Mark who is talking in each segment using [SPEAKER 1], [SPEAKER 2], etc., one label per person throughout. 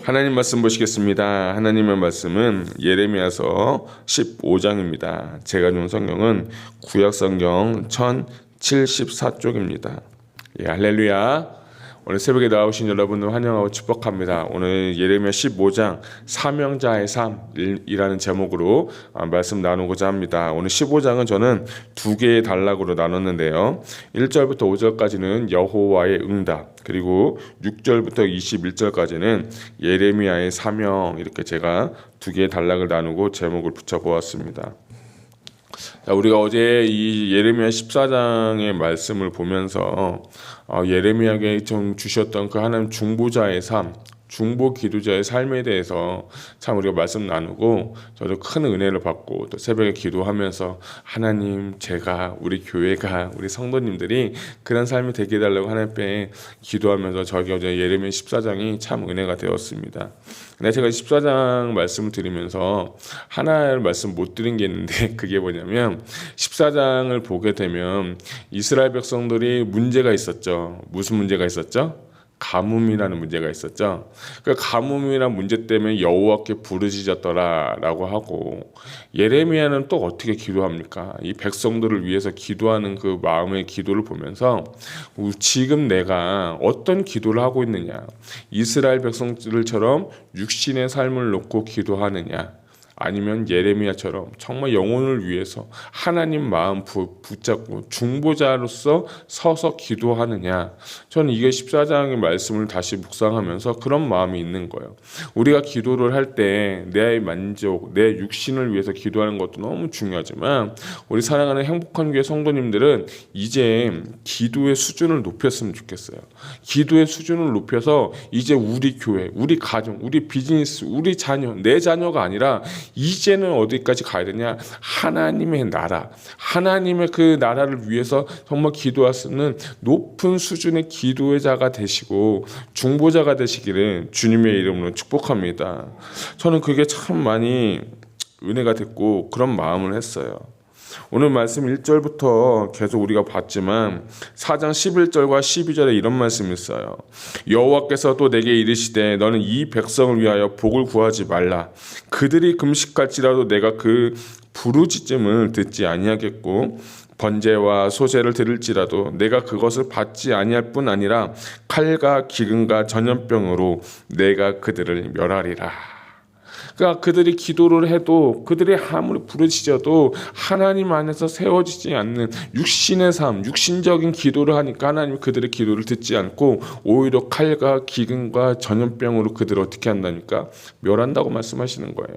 [SPEAKER 1] 하나님 말씀 보시겠습니다. 하나님의 말씀은 예레미야서 15장입니다. 제가 준 성경은 구약성경 1074쪽입니다. 할렐루야. 오늘 새벽에 나오신 여러분을 환영하고 축복합니다. 오늘 예레미야 15장 사명자의 삶이라는 제목으로 말씀 나누고자 합니다. 오늘 15장은 저는 두 개의 단락으로 나눴는데요. 1절부터 5절까지는 여호와의 응답, 그리고 6절부터 21절까지는 예레미야의 사명, 이렇게 제가 두 개의 단락을 나누고 제목을 붙여보았습니다. 우리가 어제 이 예레미야 14장의 말씀을 보면서 예레미야에게 좀 주셨던 그 하나님 중보자의 삶, 중보 기도자의 삶에 대해서 참 우리가 말씀 나누고 저도 큰 은혜를 받고 또 새벽에 기도하면서 하나님, 제가, 우리 교회가, 우리 성도님들이 그런 삶이 되게 해달라고 하나님께 기도하면서 저에게 어제 예레미야 14장이 참 은혜가 되었습니다. 근데 제가 14장 말씀을 드리면서 하나의 말씀 못 드린 게 있는데, 그게 뭐냐면 14장을 보게 되면 이스라엘 백성들이 문제가 있었죠. 무슨 문제가 있었죠? 가뭄이라는 문제가 있었죠. 그 가뭄이라는 문제 때문에 여호와께 부르짖었더라라고 하고, 예레미야는 또 어떻게 기도합니까? 이 백성들을 위해서 기도하는 그 마음의 기도를 보면서 지금 내가 어떤 기도를 하고 있느냐, 이스라엘 백성들처럼 육신의 삶을 놓고 기도하느냐, 아니면 예레미야처럼 정말 영혼을 위해서 하나님 마음 붙잡고 중보자로서 서서 기도하느냐. 저는 이게 14장의 말씀을 다시 묵상하면서 그런 마음이 있는 거예요. 우리가 기도를 할 때 내 만족, 내 육신을 위해서 기도하는 것도 너무 중요하지만, 우리 사랑하는 행복한 교회 성도님들은 이제 기도의 수준을 높였으면 좋겠어요. 기도의 수준을 높여서 이제 우리 교회, 우리 가정, 우리 비즈니스, 우리 자녀, 내 자녀가 아니라 이제는 어디까지 가야 되냐? 하나님의 나라, 하나님의 그 나라를 위해서 정말 기도할 수 있는 높은 수준의 기도의 자가 되시고 중보자가 되시기를 주님의 이름으로 축복합니다. 저는 그게 참 많이 은혜가 됐고 그런 마음을 했어요. 오늘 말씀 1절부터 계속 우리가 봤지만 4장 11절과 12절에 이런 말씀이 있어요. 여호와께서 또 내게 이르시되 너는 이 백성을 위하여 복을 구하지 말라. 그들이 금식할지라도 내가 그 부르짖음을 듣지 아니하겠고 번제와 소제를 드릴지라도 내가 그것을 받지 아니할 뿐 아니라 칼과 기근과 전염병으로 내가 그들을 멸하리라. 그러니까 그들이 기도를 해도, 그들이 아무리 부르짖어도 하나님 안에서 세워지지 않는 육신의 삶, 육신적인 기도를 하니까 하나님이 그들의 기도를 듣지 않고 오히려 칼과 기근과 전염병으로 그들을 어떻게 한다니까? 멸한다고 말씀하시는 거예요.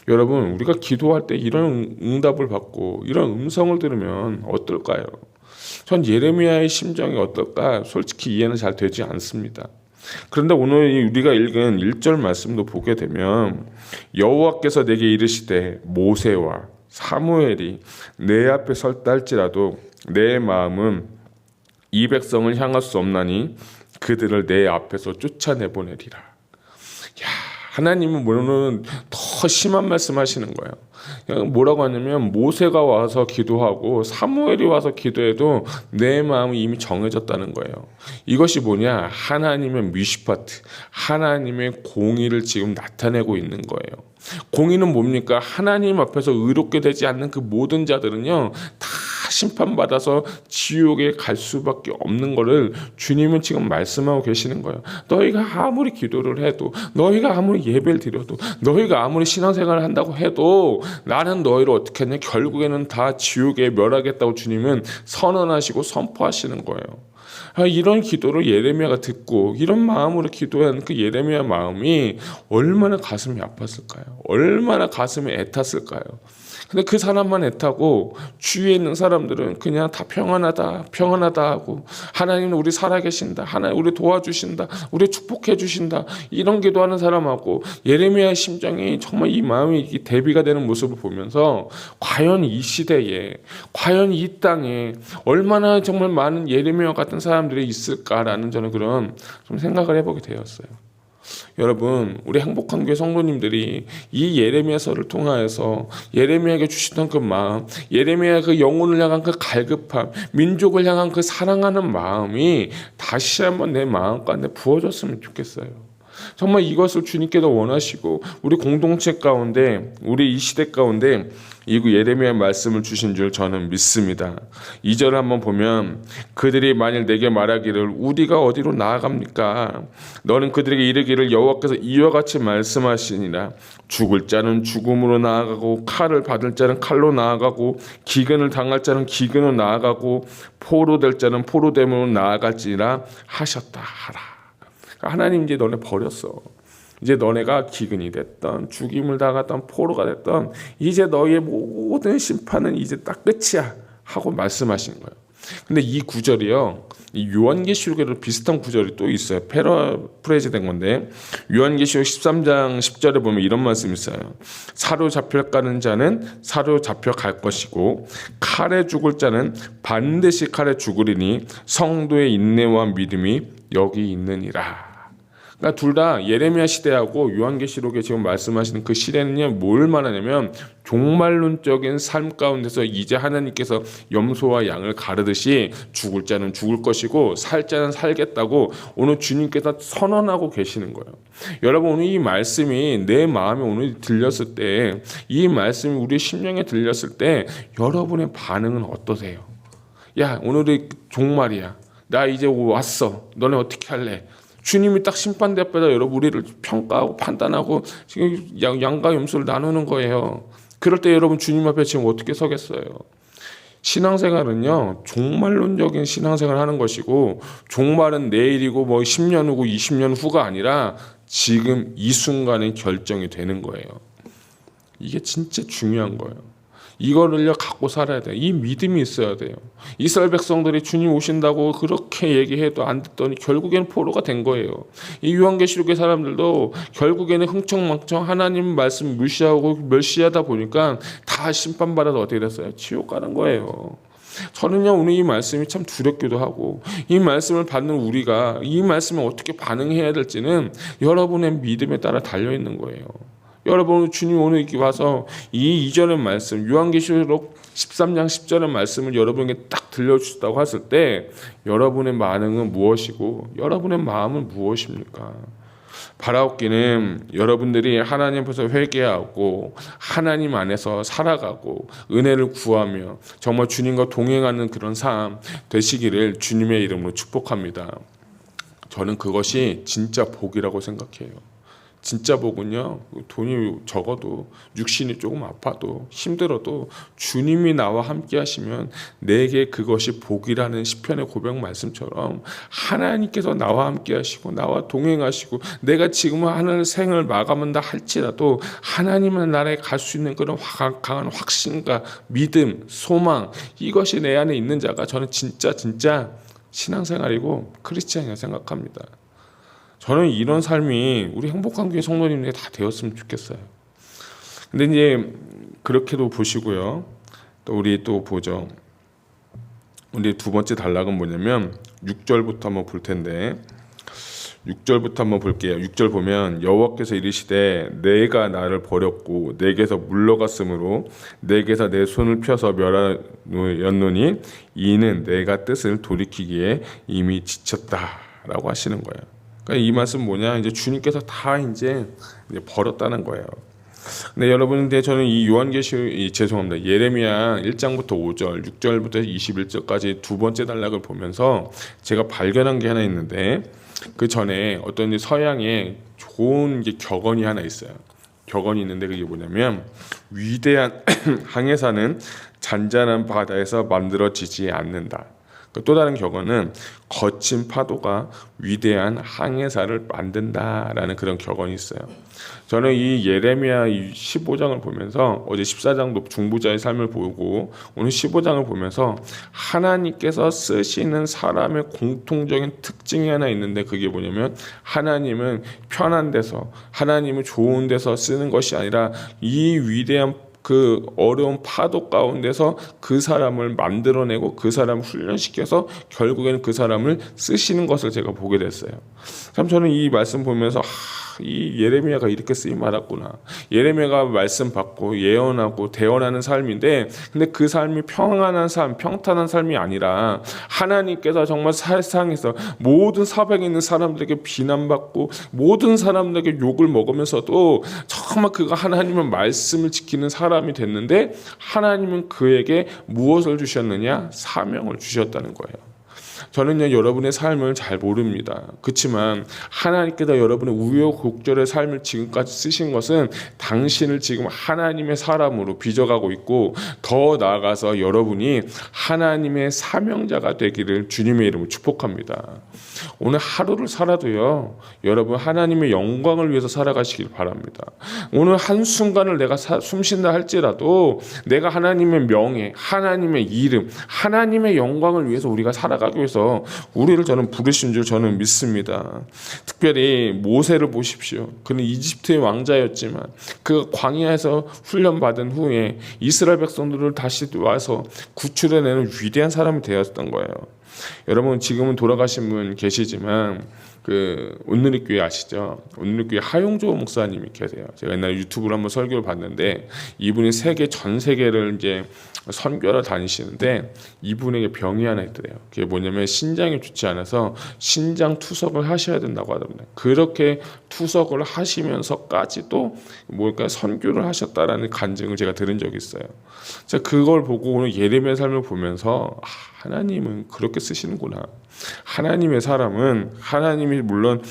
[SPEAKER 1] 여러분, 우리가 기도할 때 이런 응답을 받고 이런 음성을 들으면 어떨까요? 전 예레미야의 심정이 어떨까? 솔직히 이해는 잘 되지 않습니다. 그런데 오늘 우리가 읽은 1절 말씀도 보게 되면 여호와께서 내게 이르시되 모세와 사무엘이 내 앞에 설다 할지라도 내 마음은 이 백성을 향할 수 없나니 그들을 내 앞에서 쫓아내보내리라. 하나님은 물론 더 심한 말씀 하시는 거예요. 뭐라고 하냐면 모세가 와서 기도하고 사무엘이 와서 기도해도 내 마음이 이미 정해졌다는 거예요. 이것이 뭐냐? 하나님의 미시파트, 하나님의 공의를 지금 나타내고 있는 거예요. 공의는 뭡니까? 하나님 앞에서 의롭게 되지 않는 그 모든 자들은요, 다 심판받아서 지옥에 갈 수밖에 없는 거를 주님은 지금 말씀하고 계시는 거예요. 너희가 아무리 기도를 해도, 너희가 아무리 예배를 드려도, 너희가 아무리 신앙생활을 한다고 해도 나는 너희를 어떻게 하냐? 결국에는 다 지옥에 멸하겠다고 주님은 선언하시고 선포하시는 거예요. 이런 기도를 예레미야가 듣고 이런 마음으로 기도한 그 예레미야 마음이 얼마나 가슴이 아팠을까요? 얼마나 가슴이 애탔을까요? 근데 그 사람만 애타고 주위에 있는 사람들은 그냥 다 평안하다 하고, 하나님은 우리 살아계신다, 하나님 우리 도와주신다, 우리 축복해 주신다, 이런 기도하는 사람하고 예레미야의 심정이 정말 이 마음이 대비가 되는 모습을 보면서 과연 이 시대에, 과연 이 땅에 얼마나 정말 많은 예레미야 같은 사람들이 있을까라는 저는 그런 좀 생각을 해보게 되었어요. 여러분, 우리 행복한 교회 성도님들이 이 예레미야서를 통하여서 예레미야에게 주시던 그 마음, 예레미야 그 영혼을 향한 그 갈급함, 민족을 향한 그 사랑하는 마음이 다시 한번 내 마음 가운데 부어졌으면 좋겠어요. 정말 이것을 주님께서 원하시고 우리 공동체 가운데 우리 이 시대 가운데 이 예레미야 말씀을 주신 줄 저는 믿습니다. 2절을 한번 보면 그들이 만일 내게 말하기를 우리가 어디로 나아갑니까? 너는 그들에게 이르기를 여호와께서 이와 같이 말씀하시니라. 죽을 자는 죽음으로 나아가고 칼을 받을 자는 칼로 나아가고 기근을 당할 자는 기근으로 나아가고 포로될 자는 포로됨으로 나아갈지라 하셨다 하라. 하나님 이제 너네 버렸어. 이제 너네가 기근이 됐던 죽임을 당했던 포로가 됐던 이제 너희의 모든 심판은 이제 딱 끝이야 하고 말씀하신 거예요. 근데 이 구절이요, 이 요한계시록에도 비슷한 구절이 또 있어요. 패러프레이즈 된 건데 요한계시록 13장 10절에 보면 이런 말씀이 있어요. 사로잡혀가는 자는 사로잡혀갈 것이고 칼에 죽을 자는 반드시 칼에 죽으리니 성도의 인내와 믿음이 여기 있느니라. 그러니까 둘 다 예레미야 시대하고 요한계시록에 지금 말씀하시는 그 시대는요, 뭘 말하냐면 종말론적인 삶 가운데서 이제 하나님께서 염소와 양을 가르듯이 죽을 자는 죽을 것이고 살 자는 살겠다고 오늘 주님께서 선언하고 계시는 거예요. 여러분, 오늘 이 말씀이 내 마음에 오늘 들렸을 때, 이 말씀이 우리 심령에 들렸을 때 여러분의 반응은 어떠세요? 야, 오늘이 종말이야. 나 이제 왔어. 너네 어떻게 할래? 주님이 딱 심판대 앞에다 여러분 우리를 평가하고 판단하고 지금 양과 염소를 나누는 거예요. 그럴 때 여러분 주님 앞에 지금 어떻게 서겠어요? 신앙생활은요, 종말론적인 신앙생활을 하는 것이고 종말은 내일이고 뭐 10년 후고 20년 후가 아니라 지금 이 순간에 결정이 되는 거예요. 이게 진짜 중요한 거예요. 이거를요 갖고 살아야 돼요. 이 믿음이 있어야 돼요. 이스라엘 백성들이 주님 오신다고 그렇게 얘기해도 안 듣더니 결국에는 포로가 된 거예요. 이 요한계시록의 사람들도 결국에는 흥청망청 하나님 말씀 무시하고 멸시하다 보니까 다 심판받아서 어떻게 됐어요? 지옥 가는 거예요. 저는요 오늘 이 말씀이 참 두렵기도 하고 이 말씀을 받는 우리가 이 말씀에 어떻게 반응해야 될지는 여러분의 믿음에 따라 달려있는 거예요. 여러분, 주님 오늘 이렇게 와서 이 이전의 말씀, 요한계시록 13장 10절의 말씀을 여러분에게 딱 들려주셨다고 했을 때 여러분의 반응은 무엇이고 여러분의 마음은 무엇입니까? 바라옵기는 여러분들이 하나님 앞에서 회개하고 하나님 안에서 살아가고 은혜를 구하며 정말 주님과 동행하는 그런 삶 되시기를 주님의 이름으로 축복합니다. 저는 그것이 진짜 복이라고 생각해요. 진짜 복은요, 돈이 적어도 육신이 조금 아파도 힘들어도 주님이 나와 함께 하시면 내게 그것이 복이라는 시편의 고백 말씀처럼 하나님께서 나와 함께 하시고 나와 동행하시고 내가 지금 하는 생을 마감한다 할지라도 하나님의 나라에 갈 수 있는 그런 강한 확신과 믿음, 소망, 이것이 내 안에 있는 자가 저는 진짜 신앙생활이고 크리스찬이라고 생각합니다. 저는 이런 삶이 우리 행복한 교회 성도님들이 다 되었으면 좋겠어요. 근데 이제 그렇게도 보시고요. 또 우리 또 보죠. 우리 두 번째 단락은 뭐냐면 6절부터 한번 볼 텐데 6절부터 한번 볼게요. 6절 보면 여호와께서 이르시되 내가 나를 버렸고 내게서 물러갔으므로 내게서 내 손을 펴서 멸하였노니 이는 내가 뜻을 돌이키기에 이미 지쳤다라고 하시는 거예요. 그러니까 이 말씀 뭐냐? 이제 주님께서 다 이제 버렸다는 거예요. 근데 여러분, 저는 이 죄송합니다. 예레미야 1장부터 5절, 6절부터 21절까지 두 번째 단락을 보면서 제가 발견한 게 하나 있는데 그 전에 어떤 서양에 좋은 게 격언이 하나 있어요. 격언이 있는데 그게 뭐냐면 위대한 항해사는 잔잔한 바다에서 만들어지지 않는다. 또 다른 격언은 거친 파도가 위대한 항해사를 만든다라는 그런 격언이 있어요. 저는 이 예레미야 15장을 보면서 어제 14장도 중보자의 삶을 보고 오늘 15장을 보면서 하나님께서 쓰시는 사람의 공통적인 특징이 하나 있는데 그게 뭐냐면 하나님은 편한 데서 하나님은 좋은 데서 쓰는 것이 아니라 이 위대한 그 어려운 파도 가운데서 그 사람을 만들어내고 그 사람을 훈련시켜서 결국에는 그 사람을 쓰시는 것을 제가 보게 됐어요. 참 저는 이 말씀 보면서 이 예레미야가 이렇게 쓰임 받았구나. 예레미야가 말씀 받고 예언하고 대언하는 삶인데, 근데 그 삶이 평안한 삶, 평탄한 삶이 아니라 하나님께서 정말 세상에서 모든 사방에 있는 사람들에게 비난받고 모든 사람들에게 욕을 먹으면서도 정말 그가 하나님의 말씀을 지키는 사람이 됐는데, 하나님은 그에게 무엇을 주셨느냐? 사명을 주셨다는 거예요. 저는요, 여러분의 삶을 잘 모릅니다. 그렇지만 하나님께서 여러분의 우여곡절의 삶을 지금까지 쓰신 것은 당신을 지금 하나님의 사람으로 빚어가고 있고, 더 나아가서 여러분이 하나님의 사명자가 되기를 주님의 이름으로 축복합니다. 오늘 하루를 살아도요, 여러분 하나님의 영광을 위해서 살아가시길 바랍니다. 오늘 한순간을 내가 숨쉰다 할지라도 내가 하나님의 명예, 하나님의 이름, 하나님의 영광을 위해서 우리가 살아가기 위해서 우리를 저는 부르신 줄 저는 믿습니다. 특별히 모세를 보십시오. 그는 이집트의 왕자였지만 그가 광야에서 훈련받은 후에 이스라엘 백성들을 다시 와서 구출해내는 위대한 사람이 되었던 거예요. 여러분, 지금은 돌아가신 분 계시지만 온누리교회 아시죠? 온누리교회 하용조 목사님이 계세요. 제가 옛날에 유튜브로 한번 설교를 봤는데, 이분이 전 세계를 이제 선교를 다니시는데, 이분에게 병이 하나 있더래요. 그게 뭐냐면 신장이 좋지 않아서 신장 투석을 하셔야 된다고 하더라고요. 그렇게 투석을 하시면서까지도 선교를 하셨다라는 간증을 제가 들은 적이 있어요. 제가 그걸 보고 오늘 예레미야 삶을 보면서 하나님은 그렇게 쓰시는구나. 하나님의 사람은 하나님이 물론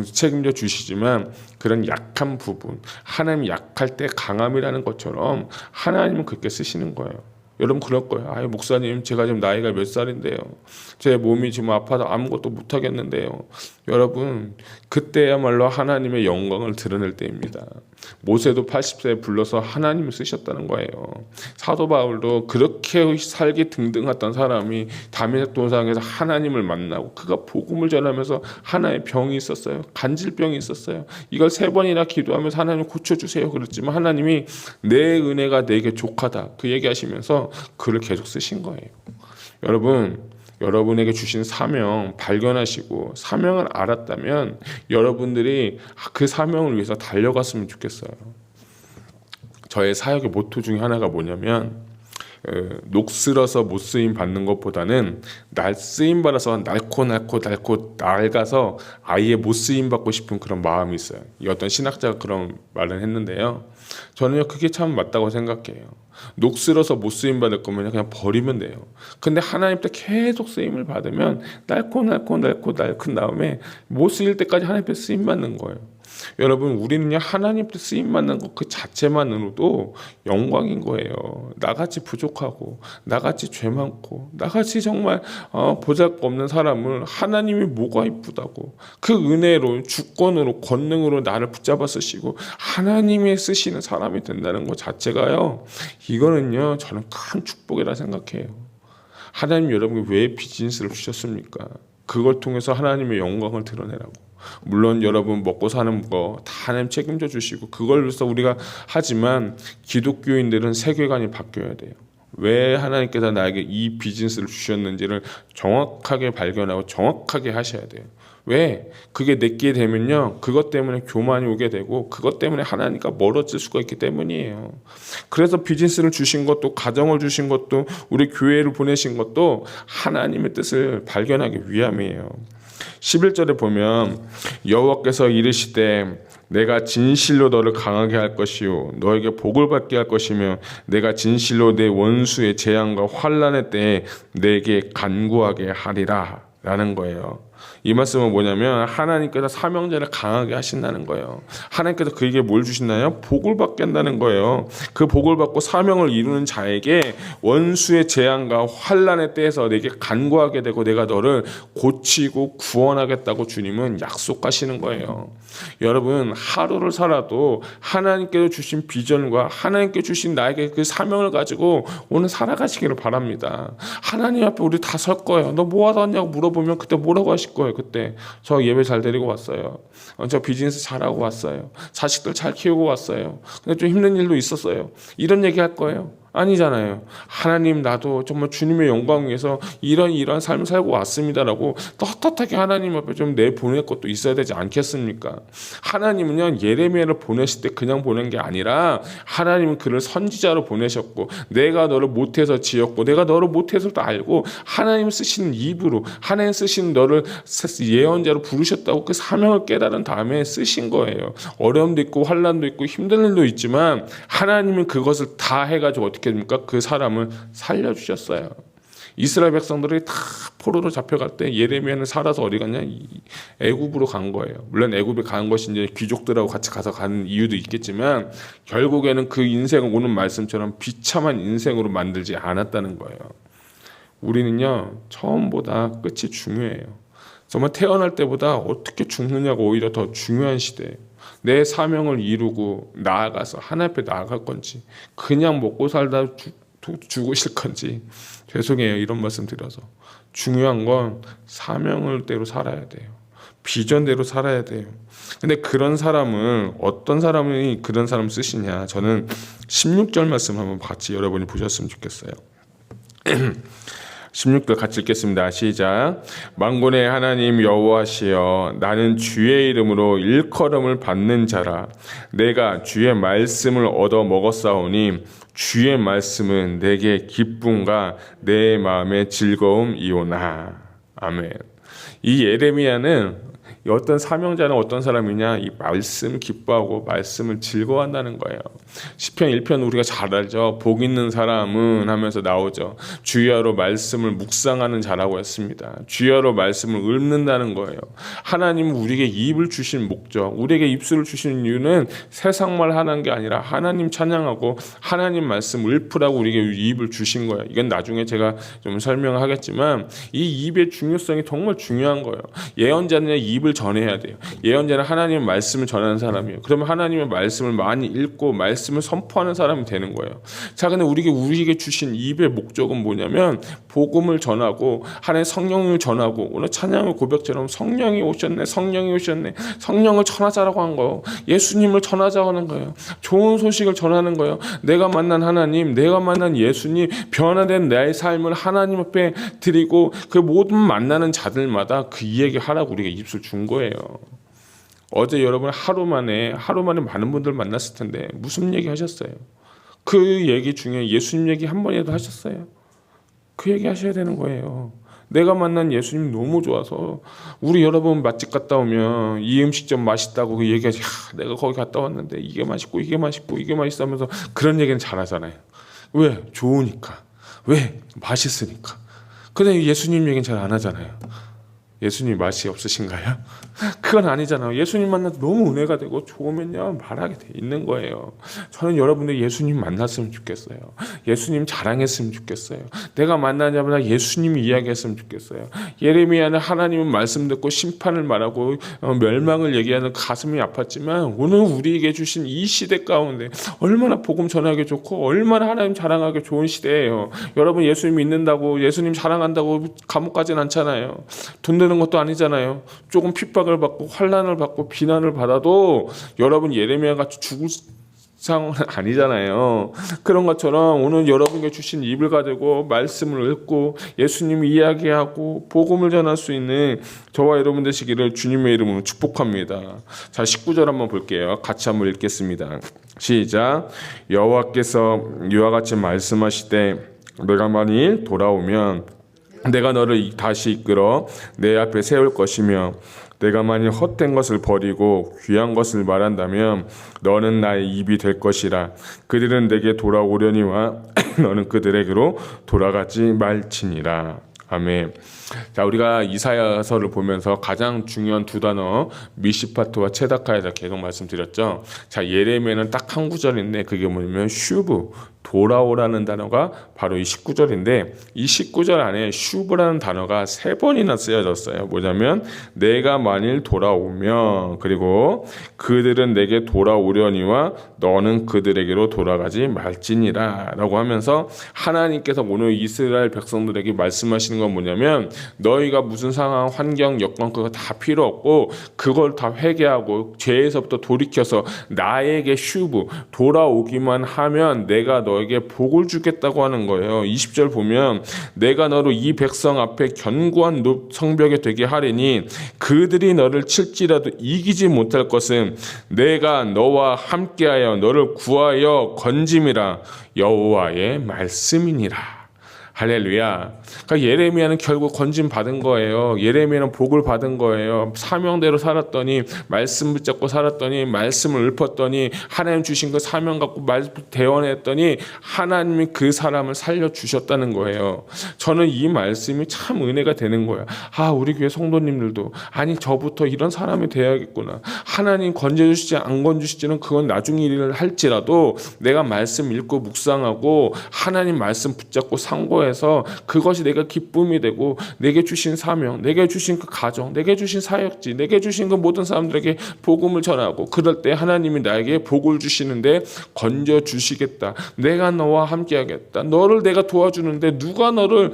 [SPEAKER 1] 책임져 주시지만 그런 약한 부분, 하나님이 약할 때 강함이라는 것처럼 하나님은 그렇게 쓰시는 거예요. 여러분 그럴 거예요. 목사님, 제가 지금 나이가 몇 살인데요, 제 몸이 지금 아파서 아무것도 못하겠는데요. 여러분, 그때야말로 하나님의 영광을 드러낼 때입니다. 모세도 80세에 불러서 하나님을 쓰셨다는 거예요. 사도 바울도 그렇게 살기 등등했던 사람이 다메섹 도상에서 하나님을 만나고 그가 복음을 전하면서 하나의 병이 있었어요. 간질병이 있었어요. 이걸 3번이나 기도하면서 하나님 고쳐주세요 그랬지만 하나님이 내 은혜가 내게 족하다 그 얘기하시면서 그를 계속 쓰신 거예요. 여러분에게 주신 사명 발견하시고 사명을 알았다면 여러분들이 그 사명을 위해서 달려갔으면 좋겠어요. 저의 사역의 모토 중에 하나가 뭐냐면, 녹슬어서 못 쓰임 받는 것보다는 쓰임 받아서 낡고 낡아서 아예 못 쓰임 받고 싶은 그런 마음이 있어요. 이 어떤 신학자가 그런 말을 했는데요, 저는요 그게 참 맞다고 생각해요. 녹슬어서 못 쓰임 받을 거면 그냥 버리면 돼요. 근데 하나님 때 계속 쓰임을 받으면 낡은 다음에 못 쓰일 때까지 하나님 때 쓰임 받는 거예요. 여러분, 우리는요 하나님 때 쓰임 받는 것 그 자체만으로도 영광인 거예요. 나같이 부족하고 나같이 죄 많고 나같이 정말 보잘것없는 사람을 하나님이 뭐가 이쁘다고 그 은혜로 주권으로 권능으로 나를 붙잡아 쓰시고 하나님이 쓰시는 사람이 된다는 것 자체가요, 이거는요 저는 큰 축복이라 생각해요. 하나님 여러분께 왜 비즈니스를 주셨습니까? 그걸 통해서 하나님의 영광을 드러내라고. 물론 여러분 먹고 사는 거 다 하나님 책임져 주시고 그걸 위해서 우리가 하지만 기독교인들은 세계관이 바뀌어야 돼요. 왜 하나님께서 나에게 이 비즈니스를 주셨는지를 정확하게 발견하고 정확하게 하셔야 돼요. 왜? 그게 내게 되면요 그것 때문에 교만이 오게 되고 그것 때문에 하나님과 멀어질 수가 있기 때문이에요. 그래서 비즈니스를 주신 것도, 가정을 주신 것도, 우리 교회를 보내신 것도 하나님의 뜻을 발견하기 위함이에요. 11절에 보면 여호와께서 이르시되 내가 진실로 너를 강하게 할 것이요 너에게 복을 받게 할 것이며 내가 진실로 내 원수의 재앙과 환난의 때에 내게 간구하게 하리라 라는 거예요. 이 말씀은 뭐냐면 하나님께서 사명자를 강하게 하신다는 거예요. 하나님께서 그에게 뭘 주신다요? 복을 받게 한다는 거예요. 그 복을 받고 사명을 이루는 자에게 원수의 재앙과 환난의 때에서 내게 간구하게 되고 내가 너를 고치고 구원하겠다고 주님은 약속하시는 거예요. 여러분, 하루를 살아도 하나님께서 주신 비전과 하나님께 주신 나에게 그 사명을 가지고 오늘 살아가시기를 바랍니다. 하나님 앞에 우리 다 설 거예요. 너 뭐 하다 왔냐고 물어보면 그때 뭐라고 하실 거예요? 그때 저 예배 잘 드리고 왔어요. 저 비즈니스 잘하고 왔어요. 자식들 잘 키우고 왔어요. 근데 좀 힘든 일도 있었어요. 이런 얘기 할 거예요. 아니잖아요. 하나님, 나도 정말 주님의 영광 위해서 이런 삶을 살고 왔습니다라고 떳떳하게 하나님 앞에 좀 내보낼 것도 있어야 되지 않겠습니까? 하나님은요, 예레미야를 보내실 때 그냥 보낸 게 아니라 하나님은 그를 선지자로 보내셨고, 내가 너를 모태에서 지었고 내가 너를 모태에서도 알고 하나님 쓰시는 입으로, 하나님 쓰시는 너를 예언자로 부르셨다고 그 사명을 깨달은 다음에 쓰신 거예요. 어려움도 있고 환난도 있고 힘든 일도 있지만 하나님은 그것을 다 해가지고 어떻게 됩니까? 그 사람을 살려주셨어요. 이스라엘 백성들이 다 포로로 잡혀갈 때 예레미야는 살아서 어디 갔냐? 애굽으로 간 거예요. 물론 애굽에 간 것이 이제 귀족들하고 같이 가서 가는 이유도 있겠지만 결국에는 그 인생을 오는 말씀처럼 비참한 인생으로 만들지 않았다는 거예요. 우리는요, 처음보다 끝이 중요해요. 정말 태어날 때보다 어떻게 죽느냐가 오히려 더 중요한 시대예요. 내 사명을 이루고 나아가서 하나님 앞에 나아갈 건지, 그냥 먹고 살다 죽으실 건지. 죄송해요, 이런 말씀 드려서. 중요한 건 사명을 대로 살아야 돼요. 비전대로 살아야 돼요. 근데 그런 사람을, 어떤 사람이 그런 사람 쓰시냐, 저는 16절 말씀 한번 같이 여러분이 보셨으면 좋겠어요. 16절 같이 읽겠습니다. 시작. 만군의 하나님 여호와시여, 나는 주의 이름으로 일컬음을 받는 자라. 내가 주의 말씀을 얻어 먹었사오니 주의 말씀은 내게 기쁨과 내 마음의 즐거움이오나. 아멘. 이 예레미야는 어떤 사명자는 어떤 사람이냐, 이 말씀 기뻐하고 말씀을 즐거워한다는 거예요. 시편 1편 우리가 잘 알죠. 복 있는 사람은 하면서 나오죠. 주야로 말씀을 묵상하는 자라고 했습니다. 주야로 말씀을 읊는다는 거예요. 하나님은 우리에게 입을 주신 목적, 우리에게 입술을 주신 이유는 세상 말 하는 게 아니라 하나님 찬양하고 하나님 말씀 읊으라고 우리에게 입을 주신 거예요. 이건 나중에 제가 좀 설명하겠지만 이 입의 중요성이 정말 중요한 거예요. 예언자는 입을 전해야 돼요. 예언자는 하나님의 말씀을 전하는 사람이에요. 그러면 하나님의 말씀을 많이 읽고 말씀을 선포하는 사람이 되는 거예요. 자, 근데 우리에게 주신 입의 목적은 뭐냐면 복음을 전하고 하나님의 성령을 전하고, 오늘 찬양의 고백처럼 성령이 오셨네, 성령이 오셨네, 성령을 전하자라고 한 거예요. 예수님을 전하자고 하는 거예요. 좋은 소식을 전하는 거예요. 내가 만난 하나님, 내가 만난 예수님, 변화된 나의 삶을 하나님 앞에 드리고 그 모든 만나는 자들마다 그 이야기 하라고 우리가 입술 준 거예요. 어제 여러분 하루 만에 많은 분들 만났을 텐데 무슨 얘기 하셨어요? 그 얘기 중에 예수님 얘기 한 번이라도 하셨어요? 그 얘기 하셔야 되는 거예요. 내가 만난 예수님 너무 좋아서, 우리 여러분 맛집 갔다 오면 이 음식점 맛있다고 그 얘기하지, 내가 거기 갔다 왔는데 이게 맛있고 이게 맛있고 이게 맛있어 하면서 그런 얘기는 잘하잖아요. 왜? 좋으니까. 왜? 맛있으니까. 근데 예수님 얘기는 잘 안 하잖아요. 예수님 맛이 없으신가요? 그건 아니잖아요. 예수님 만나서 너무 은혜가 되고 좋으면요 말하게 돼 있는 거예요. 저는 여러분들 예수님 만났으면 좋겠어요. 예수님 자랑했으면 좋겠어요. 내가 만나자마자 예수님 이야기했으면 좋겠어요. 예레미야는 하나님은 말씀 듣고 심판을 말하고 멸망을 얘기하는 가슴이 아팠지만 오늘 우리에게 주신 이 시대 가운데 얼마나 복음 전하기 좋고 얼마나 하나님 자랑하기 좋은 시대예요. 여러분 예수님 믿는다고, 예수님 자랑한다고 감옥 가진 않잖아요. 돈 되는 것도 아니잖아요. 조금 핍박을 받고 환난을 받고 비난을 받아도 여러분 예레미야 같이 죽을 상황은 아니잖아요. 그런 것처럼 오늘 여러분께 주신 입을 가지고 말씀을 읽고 예수님 이야기하고 복음을 전할 수 있는 저와 여러분 되시기를 주님의 이름으로 축복합니다. 자, 19절 한번 볼게요. 같이 한번 읽겠습니다. 시작. 여호와께서 이와 같이 말씀하시되 내가 만일 돌아오면 내가 너를 다시 이끌어 내 앞에 세울 것이며 내가 만일 헛된 것을 버리고 귀한 것을 말한다면 너는 나의 입이 될 것이라. 그들은 내게 돌아오려니와 너는 그들에게로 돌아가지 말지니라. 아멘. 자, 우리가 이사야서를 보면서 가장 중요한 두 단어 미시파트와 체다카에서 계속 말씀드렸죠. 자, 예레미야는 딱 한 구절인데 그게 뭐냐면 슈브, 돌아오라는 단어가 바로 이 19절인데 이 19절 안에 슈브라는 단어가 3번이나 쓰여졌어요. 뭐냐면 내가 만일 돌아오면, 그리고 그들은 내게 돌아오려니와 너는 그들에게로 돌아가지 말지니라 라고 하면서 하나님께서 오늘 이스라엘 백성들에게 말씀하시는 건 뭐냐면 너희가 무슨 상황, 환경, 여건 그거 다 필요 없고 그걸 다 회개하고 죄에서부터 돌이켜서 나에게 슈브, 돌아오기만 하면 내가 너에게 복을 주겠다고 하는 거예요. 20절 보면 내가 너로 이 백성 앞에 견고한 성벽이 되게 하리니 그들이 너를 칠지라도 이기지 못할 것은 내가 너와 함께하여 너를 구하여 건짐이라 여호와의 말씀이니라. 할렐루야. 그러니까 예레미야는 결국 건짐 받은 거예요. 예레미야는 복을 받은 거예요. 사명대로 살았더니, 말씀 붙잡고 살았더니, 말씀을 읊었더니, 하나님 주신 그 사명 갖고 말씀 대언했더니 하나님이 그 사람을 살려주셨다는 거예요. 저는 이 말씀이 참 은혜가 되는 거예요. 우리 교회 성도님들도 아니 저부터 이런 사람이 돼야겠구나. 하나님 건져주시지 안 건져주시지는 그건 나중 일을 할지라도 내가 말씀 읽고 묵상하고 하나님 말씀 붙잡고 상고해 해서 그것이 내가 기쁨이 되고 내게 주신 사명, 내게 주신 그 가정, 내게 주신 사역지, 내게 주신 그 모든 사람들에게 복음을 전하고 그럴 때 하나님이 나에게 복을 주시는데 건져 주시겠다. 내가 너와 함께 하겠다. 너를 내가 도와주는데 누가 너를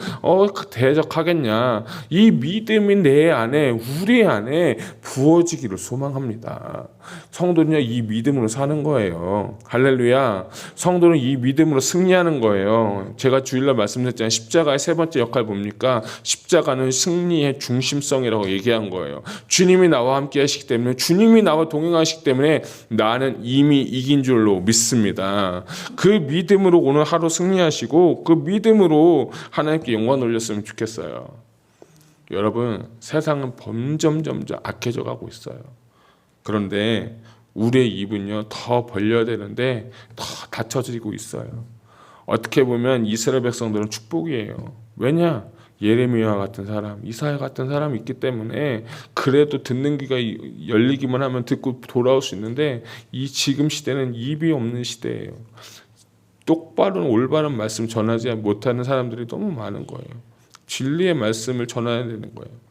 [SPEAKER 1] 대적하겠냐. 이 믿음이 내 안에 우리 안에 부어지기를 소망합니다. 성도는요 이 믿음으로 사는 거예요. 할렐루야. 성도는 이 믿음으로 승리하는 거예요. 제가 주일날 말씀드렸잖아요. 십자가의 세 번째 역할 뭡니까? 십자가는 승리의 중심성이라고 얘기한 거예요. 주님이 나와 함께 하시기 때문에, 주님이 나와 동행하시기 때문에 나는 이미 이긴 줄로 믿습니다. 그 믿음으로 오늘 하루 승리하시고 그 믿음으로 하나님께 영광 올렸으면 좋겠어요. 여러분, 세상은 점점 악해져 가고 있어요. 그런데 우리의 입은요 더 벌려야 되는데 더 닫혀지고 있어요. 어떻게 보면 이스라엘 백성들은 축복이에요. 왜냐? 예레미야 같은 사람, 이사야 같은 사람이 있기 때문에 그래도 듣는 귀가 열리기만 하면 듣고 돌아올 수 있는데 이 지금 시대는 입이 없는 시대예요. 똑바른 올바른 말씀 전하지 못하는 사람들이 너무 많은 거예요. 진리의 말씀을 전해야 되는 거예요.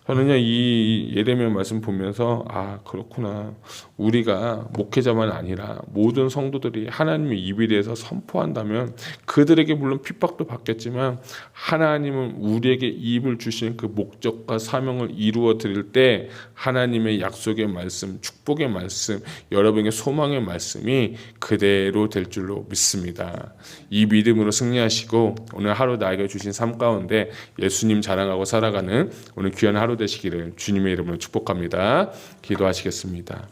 [SPEAKER 1] 저는요 이 예레미야 말씀 보면서 그렇구나. 우리가 목회자만 아니라 모든 성도들이 하나님의 입에 대해서 선포한다면 그들에게 물론 핍박도 받겠지만 하나님은 우리에게 입을 주신 그 목적과 사명을 이루어 드릴 때 하나님의 약속의 말씀, 축복의 말씀, 여러분의 소망의 말씀이 그대로 될 줄로 믿습니다. 이 믿음으로 승리하시고 오늘 하루 나에게 주신 삶 가운데 예수님 자랑하고 살아가는 오늘 귀한 하루 되시기를 주님의 이름으로 축복합니다. 기도하시겠습니다.